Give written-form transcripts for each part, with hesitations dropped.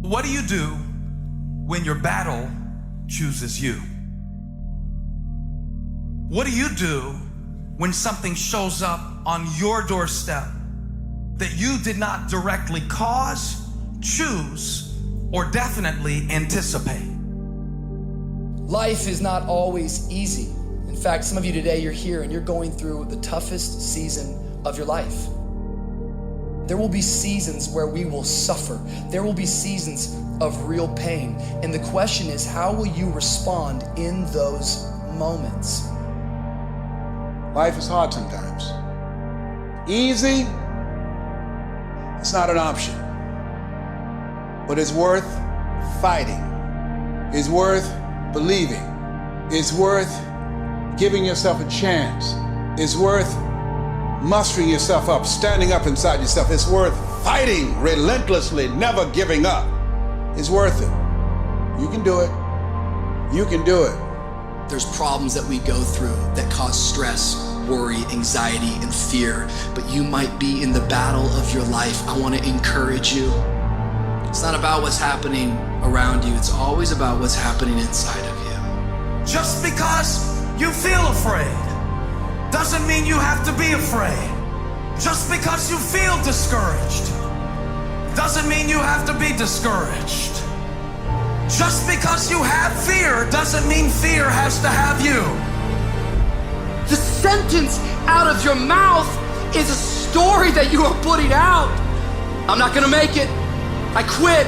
What do you do when your battle chooses you? What do you do when something shows up on your doorstep that you did not directly cause, choose, or definitely anticipate? Life is not always easy. In fact, some of you today, you're here and you're going through the toughest season of your life. There will be seasons where we will suffer. There will be seasons of real pain. And the question is, how will you respond in those moments? Life is hard sometimes. Easy, it's not an option. But it's worth fighting. It's worth believing. It's worth giving yourself a chance. It's worth mustering yourself up, standing up inside yourself. It's worth fighting relentlessly, never giving up. It's worth it. You can do it. You can do it. There's problems that we go through that cause stress, worry, anxiety, and fear, but you might be in the battle of your life. I want to encourage you. It's not about what's happening around you. It's always about what's happening inside of you. Just because you feel afraid doesn't mean you have to be afraid. Just because you feel discouraged doesn't mean you have to be discouraged. Just because you have fear doesn't mean fear has to have you. The sentence out of your mouth is a story that you are putting out. I'm not gonna make it. I quit.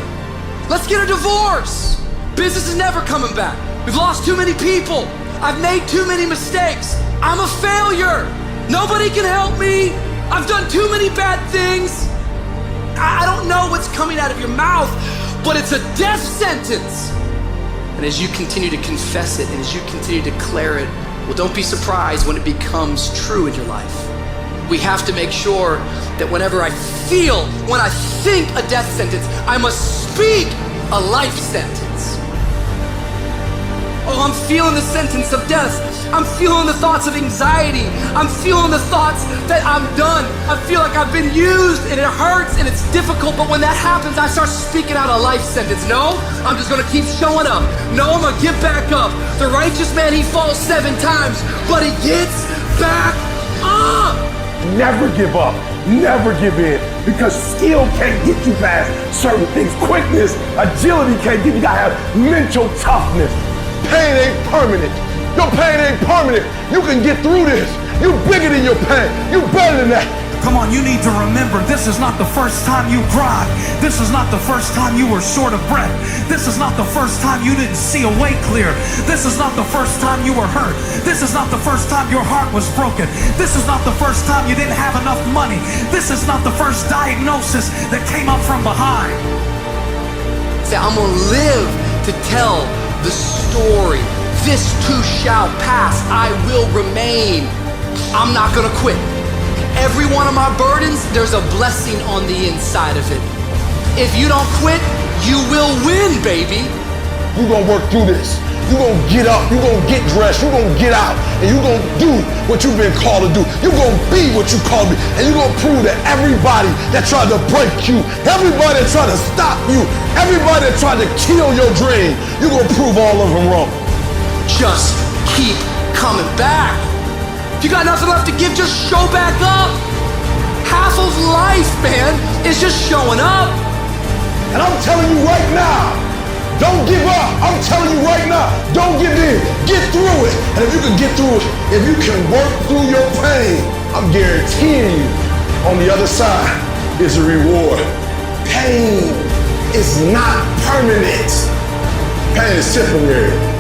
Let's get a divorce. Business is never coming back. We've lost too many people. I've made too many mistakes. I'm a failure. Nobody can help me. I've done too many bad things. I don't know what's coming out of your mouth, but it's a death sentence. And as you continue to confess it and as you continue to declare it, well, don't be surprised when it becomes true in your life. We have to make sure that whenever I think a death sentence, I must speak a life sentence. Oh, I'm feeling the sentence of death. I'm feeling the thoughts of anxiety. I'm feeling the thoughts that I'm done. I feel like I've been used and it hurts and it's difficult, but when that happens, I start speaking out a life sentence. No, I'm just gonna keep showing up. No, I'm gonna get back up. The righteous man, he falls 7 times, but he gets back up. Never give up, never give in, because skill can't get you past certain things. Quickness, agility can't get you. You gotta have mental toughness. Pain ain't permanent. Your pain ain't permanent. You can get through this. You bigger than your pain. You better than that. Come on, you need to remember, this is not the first time you cried. This is not the first time you were short of breath. This is not the first time you didn't see a way clear. This is not the first time you were hurt. This is not the first time your heart was broken. This is not the first time you didn't have enough money. This is not the first diagnosis that came up from behind. Say, I'm gonna live to tell the story. This too shall pass. I will remain. I'm not gonna quit. Every one of my burdens, there's a blessing on the inside of it. If you don't quit, you will win, baby. You're gonna work through this. You're gonna get up. You're gonna get dressed. You're gonna get out. And you're gonna do what you've been called to do. You're gonna be what you called to be. And you're gonna prove to everybody that tried to break you, everybody that tried to stop you, everybody that tried to kill your dream, you're gonna prove all of them wrong. Just keep coming back. If you got nothing left to give, just show back up. Half of life, man, is just showing up. And I'm telling you right now, don't give up. I'm telling you right now, don't give in. Get through it. And if you can get through it, if you can work through your pain, I'm guaranteeing you, on the other side is a reward. Pain is not permanent. Pain is temporary.